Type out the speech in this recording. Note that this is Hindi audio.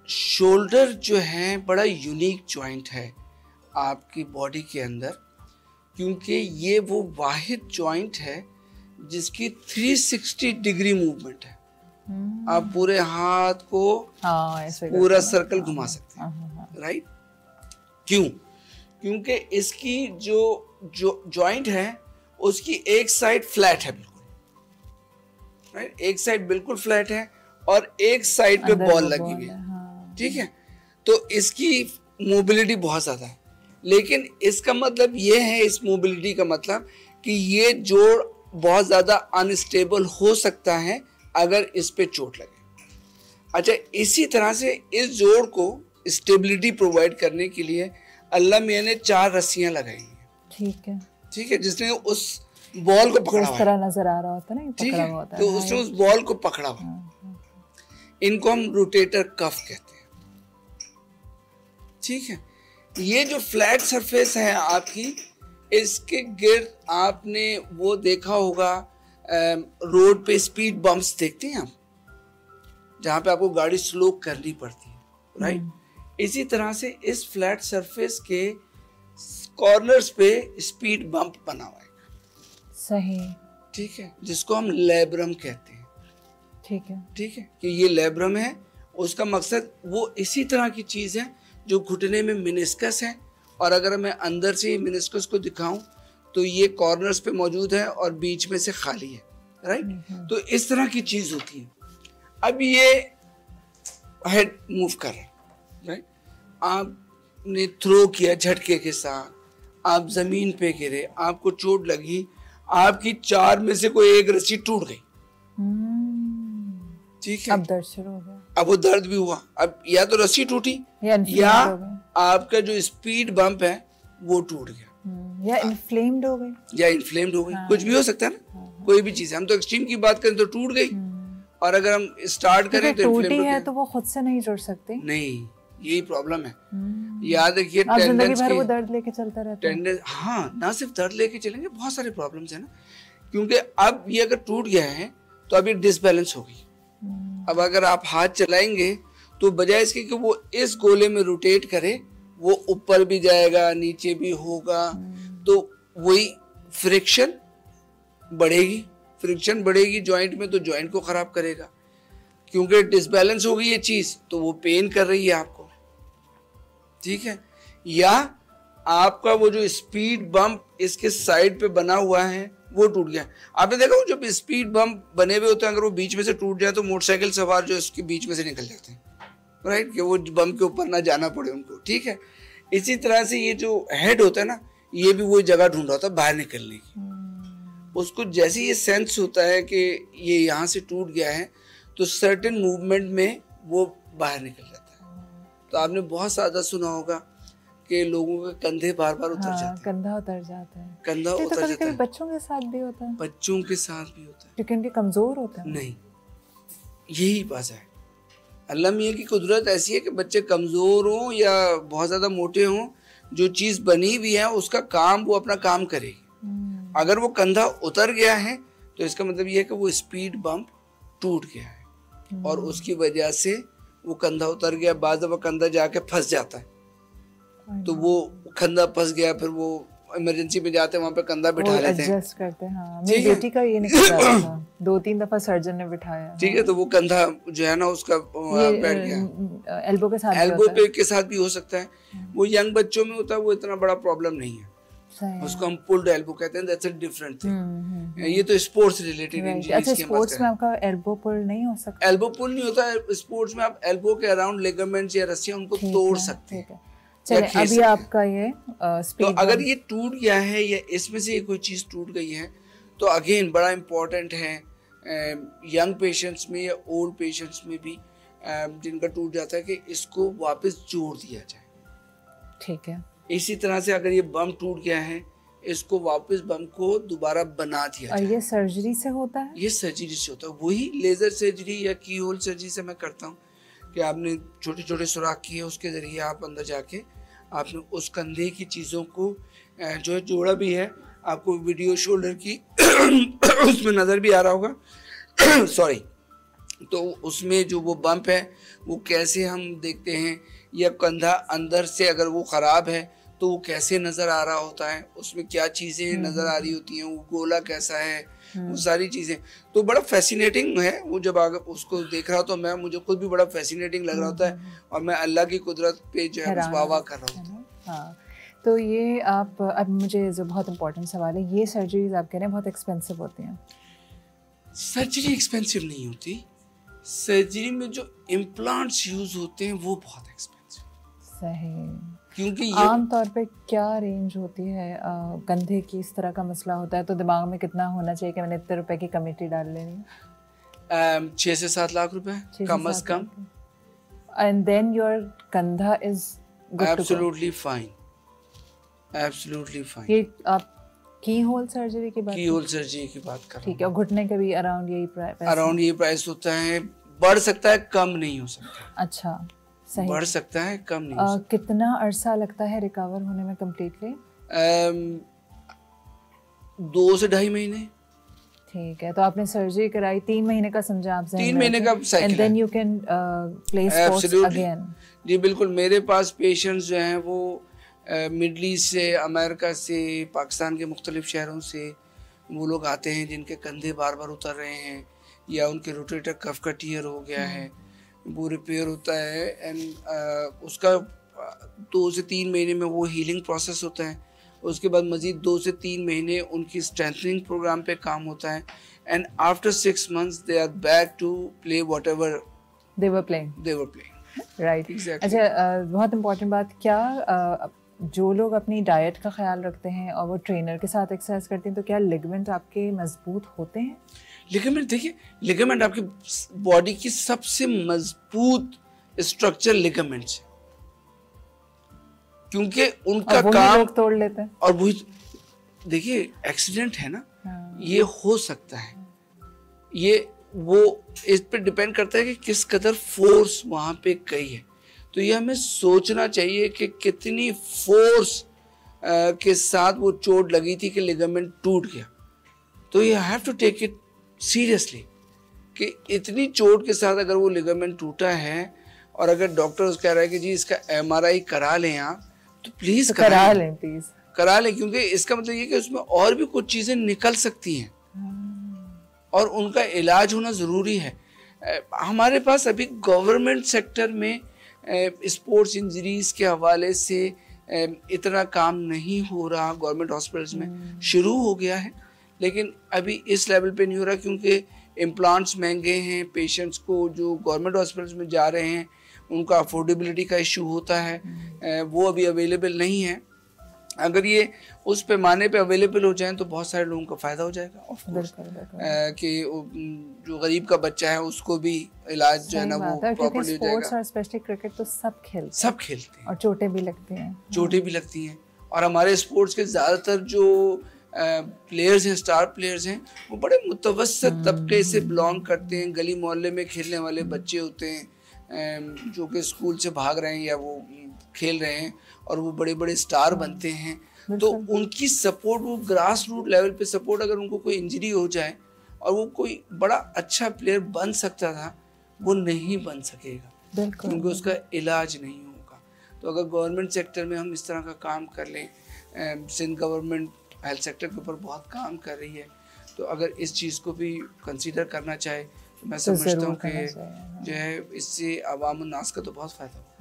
शोल्डर जो है बड़ा यूनिक जॉइंट है आपकी बॉडी के अंदर, क्योंकि ये वो वाहिद जॉइंट है जिसकी 360 डिग्री मूवमेंट है। आप पूरे हाथ को पूरा सर्कल घुमा सकते हैं, राइट? क्यों? क्योंकि इसकी जो जॉइंट है उसकी एक साइड फ्लैट है बिल्कुल, राइट? एक साइड बिल्कुल फ्लैट है और एक साइड पे बॉल लगी हुई है, ठीक है? तो इसकी मोबिलिटी बहुत ज्यादा है, लेकिन इसका मतलब ये है, इस मोबिलिटी का मतलब कि ये जोड़ बहुत ज्यादा अनस्टेबल हो सकता है अगर इस पे चोट लगे। अच्छा, इसी तरह से इस जोड़ को स्टेबिलिटी प्रोवाइड करने के लिए अल्लाह मियां ने 4 रस्सियां लगाई हैं, ठीक है, जिसने उस बॉल को पकड़ा हुआ है, नजर आ रहा होता है ना, ठीक है, तो उसने उस बॉल को पकड़ा हुआ। इनको हम रोटेटर कफ कहते हैं, ठीक है। ये जो फ्लैट सरफेस है आपकी, इसके गिर्द आपने वो देखा होगा, रोड पे स्पीड बम्प्स देखते हैं आप, जहां पे आपको गाड़ी स्लो करनी पड़ती है, राइट? इसी तरह से इस फ्लैट सरफेस के कॉर्नर्स पे स्पीड बम्प बना हुआ है, सही, ठीक है, जिसको हम लेब्रम कहते हैं, ठीक है, ठीक है, कि ये लेब्रम है। उसका मकसद वो इसी तरह की चीज है जो घुटने में मिनिस्कस है, और अगर मैं अंदर से मिनिस्कस को दिखाऊं तो ये कॉर्नर्स पे मौजूद है और बीच में से खाली है, राइट? तो इस तरह की चीज होती है। अब ये हेड मूव कर रहा है, राइट? आपने थ्रो किया झटके के साथ, आप जमीन पे गिरे, आपको चोट लगी, आपकी 4 में से कोई एक रस्सी टूट गई, ठीक है, अब दर्द शुरू हो गया, अब वो दर्द भी हुआ। अब या तो रस्सी टूटी या आपका जो स्पीड बम्प है वो टूट गया, या इन्फ्लेम्ड हो गई, हाँ। कुछ भी हो सकता है ना, कोई भी चीज। हम तो एक्सट्रीम की बात करें तो टूट गई, और अगर हम स्टार्ट करें तो टूटी है तो वो खुद से नहीं जुड़ सकती, नहीं, यही प्रॉब्लम है। याद रखिए, जिंदगी भर वो दर्द लेके चलता रहता है। हाँ, ना सिर्फ दर्द लेके चलेंगे, बहुत सारे प्रॉब्लम्स है ना, क्योंकि अब ये अगर टूट गया है तो अब ये डिसबैलेंस होगी। अब अगर आप हाथ चलाएंगे तो बजाय इसके कि वो इस गोले में रोटेट करे, वो ऊपर भी जाएगा, नीचे भी होगा, तो वही फ्रिक्शन बढ़ेगी जॉइंट में, तो जॉइंट को खराब करेगा। क्योंकि डिसबैलेंस हो गई ये चीज, तो वो पेन कर रही है आपको, ठीक है। या आपका वो जो स्पीड बम्प इसके साइड पे बना हुआ है वो टूट गया। आपने देखा वो जब स्पीड बम्प बने हुए होते हैं, अगर वो बीच में से टूट जाए तो मोटरसाइकिल सवार जो इसके बीच में से निकल जाते हैं, राइट, कि वो बम्प के ऊपर ना जाना पड़े उनको, ठीक है। इसी तरह से ये जो हेड होता है ना, ये भी वही जगह ढूंढ रहा होता है बाहर निकलने की। उसको जैसे ये सेंस होता है कि ये यहाँ से टूट गया है, तो सर्टेन मूवमेंट में वो बाहर निकल जाता है। तो आपने बहुत ज्यादा सुना होगा कि लोगों के कंधे बार बार उतर जाते हैं, कंधा उतर जाता है, कंधा उतर जाता है। बच्चों के साथ भी होता है, बच्चों के साथ भी होता है, क्योंकि उनके कमजोर होते हैं। नहीं, यही बात है। अल्लाह मियां की कुदरत ऐसी है कि बच्चे कमजोर हों या बहुत ज्यादा मोटे हों, जो चीज बनी हुई है उसका काम वो अपना काम करेगी। अगर वो कंधा उतर गया है तो इसका मतलब ये है कि वो स्पीड बम्प टूट गया है, और उसकी वजह से वो कंधा उतर गया। बाद दफा कंधा जाके फंस जाता है, तो वो कंधा फंस गया, फिर वो इमरजेंसी में जाते हैं, वहाँ पे कंधा बिठा लेते हैं, एडजस्ट करते हैं। हाँ, मेरी बेटी का ये निकल रहा था, 2-3 दफा सर्जन ने बिठाया, ठीक है। तो वो कंधा जो है ना उसका बैठ गया, एल्बो के साथ भी हो सकता है। वो यंग बच्चों में होता है, वो इतना बड़ा प्रॉब्लम नहीं है, उसको हम पुल्ड एल्बो कहते हैं, दैट्स अ डिफरेंट थिंग। ये तो स्पोर्ट्स रिलेटेड इंजरीज की बात अच्छा, स्पोर्ट्स में आपका एल्बो पुल नहीं हो सकता? एल्बो पुल नहीं होता है स्पोर्ट्स में, आप एल्बो के अराउंड लिगामेंट्स या रस्सियां उनको तोड़ सकते हैं। चलिए, अभी आपका ये तो अगर ये टूट गया है या इसमें से कोई चीज टूट गई है, तो अगेन बड़ा इम्पोर्टेंट है यंग पेशेंट्स में या ओल्ड पेशेंट्स में भी जिनका टूट जाता है कि इसको वापस जोड़ दिया जाए, ठीक है। इसी तरह से अगर ये बम टूट गया है, इसको वापस बम को दोबारा बना दिया जाए। और ये सर्जरी से होता है? ये सर्जरी से होता है, वही लेजर सर्जरी या की होल सर्जरी से मैं करता हूँ कि आपने छोटे छोटे सुराख किए, उसके जरिए आप अंदर जाके आपने उस कंधे की चीज़ों को जो है जोड़ा भी है। आपको वीडियो शोल्डर की उसमें नज़र भी आ रहा होगा सॉरी, तो उसमें जो वो बम्प है वो कैसे हम देखते हैं, या कंधा अंदर से अगर वो ख़राब है तो वो कैसे नज़र आ रहा होता है, उसमें क्या चीज़ें नज़र आ रही होती हैं, वो गोला कैसा है, वो सारी चीज़ें। तो बड़ा फैसिनेटिंग है वो, जब आगे उसको देख रहा तो मुझे खुद भी बड़ा फैसिनेटिंग लग रहा होता है, और मैं अल्लाह की कुदरत पे जो है वाह वाह कर रहा हूँ। हाँ, तो ये आप, अब मुझे जो बहुत इंपॉर्टेंट सवाल है, ये सर्जरीज आप कह रहे हैं बहुत एक्सपेंसिव होती हैं? सर्जरी एक्सपेंसिव नहीं होती, सर्जरी में जो इम्प्लांट्स यूज होते हैं वो बहुत एक्सपेंसिव। सही। क्योंकि ये आम तौर पे क्या रेंज होती है? कंधे की इस तरह का मसला होता है तो दिमाग में कितना होना चाहिए कि मैंने इतने रुपए की कमेटी डाल लेनी है? 6 से 7 लाख रुपए कम अज कम। एंड देन योर कंधा is absolutely fine, absolutely fine. ये आप की होल सर्जरी की बात, की होल सर्जरी की बात कर रहा हूं। ठीक है, और घुटने के भी अराउंड यही प्राइस? अराउंड ये प्राइस होता है, बढ़ सकता है, कम नहीं हो सकता। अच्छा, सही। बढ़ सकता है, कम नहीं हो सकता। कितना अरसा लगता है रिकवर होने में कम्प्लीटली? 2 से 2.5 महीने। ठीक है, तो आपने सर्जरी कराई, 3 महीने का समझा आप? 3 महीने का cycle, and then you can play sports again. जी बिल्कुल, मेरे पास पेशेंट्स जो हैं वो मिडल ईस्ट से, अमेरिका से, पाकिस्तान के मुख्तलिफ शहरों से वो लोग आते हैं जिनके कंधे बार बार उतर रहे हैं, या उनके रोटेटर कफ का टीयर हो गया है, वो रिपेयर होता है, एंड उसका 2 से 3 महीने में वो हीलिंग प्रोसेस होता है। उसके बाद मज़ीद 2 से 3 महीने उनकी स्ट्रेंथनिंग प्रोग्राम पे काम होता है, and after 6 months they are back to play whatever they were playing. Right, अच्छा, बहुत इम्पोर्टेंट बात, क्या जो लोग अपनी डाइट का ख्याल रखते हैं और वो ट्रेनर के साथ एक्सरसाइज करते हैं तो क्या लिगामेंट आपके मजबूत होते हैं? लिगामेंट, देखिए लिगामेंट आपकी बॉडी की सबसे मजबूत स्ट्रक्चर लिगामेंट्स है, क्योंकि उनका काम लोग तोड़ लेते हैं। और वही देखिए, एक्सीडेंट है ना, ये हो सकता है, ये वो इस पे डिपेंड करता है कि किस कदर फोर्स वहाँ पे गई है। तो ये हमें सोचना चाहिए कि कितनी फोर्स के साथ वो चोट लगी थी कि लिगामेंट टूट गया। तो you have to take it seriously कि इतनी चोट के साथ अगर वो लिगामेंट टूटा है, और अगर डॉक्टर कह रहा है कि जी इसका MRI करा लें आप, तो प्लीज तो करा लें, प्लीज करा लें, क्योंकि इसका मतलब ये कि उसमें और भी कुछ चीजें निकल सकती हैं और उनका इलाज होना ज़रूरी है। हमारे पास अभी गवर्नमेंट सेक्टर में स्पोर्ट्स इंजरीज के हवाले से इतना काम नहीं हो रहा। गवर्नमेंट हॉस्पिटल्स में शुरू हो गया है, लेकिन अभी इस लेवल पे नहीं हो रहा, क्योंकि इम्प्लांट्स महंगे हैं। पेशेंट्स को जो गवर्नमेंट हॉस्पिटल्स में जा रहे हैं उनका अफोर्डेबिलिटी का इशू होता है, वो अभी अवेलेबल नहीं है। अगर ये उस पैमाने पे अवेलेबल हो जाएं तो बहुत सारे लोगों का फ़ायदा हो जाएगा। ऑफ कोर्स कि जो गरीब का बच्चा है उसको भी इलाज जो है ना वो प्रॉपर्ली हो जाएगा। और स्पेशली क्रिकेट तो सब खेलते हैं और चोटें भी लगती हैं। और हमारे स्पोर्ट्स के ज़्यादातर जो प्लेयर्स हैं, स्टार प्लेयर्स हैं, वो बड़े मुतवस्सित तबके से बिलोंग करते हैं। गली मोहल्ले में खेलने वाले बच्चे होते हैं जो कि स्कूल से भाग रहे हैं या वो खेल रहे हैं और वो बड़े बड़े स्टार बनते हैं। तो उनकी सपोर्ट, वो ग्रास रूट लेवल पे सपोर्ट, अगर उनको कोई इंजरी हो जाए और वो कोई बड़ा अच्छा प्लेयर बन सकता था, वो नहीं बन सकेगा क्योंकि उसका इलाज नहीं होगा। तो अगर गवर्नमेंट सेक्टर में हम इस तरह का काम कर लें, सिंध गवर्नमेंट हेल्थ सेक्टर के ऊपर बहुत काम कर रही है, तो अगर इस चीज़ को भी कंसीडर करना चाहे तो मैं समझता हूँ कि जो है इससे अवाम उन्नास का तो बहुत फ़ायदा होगा।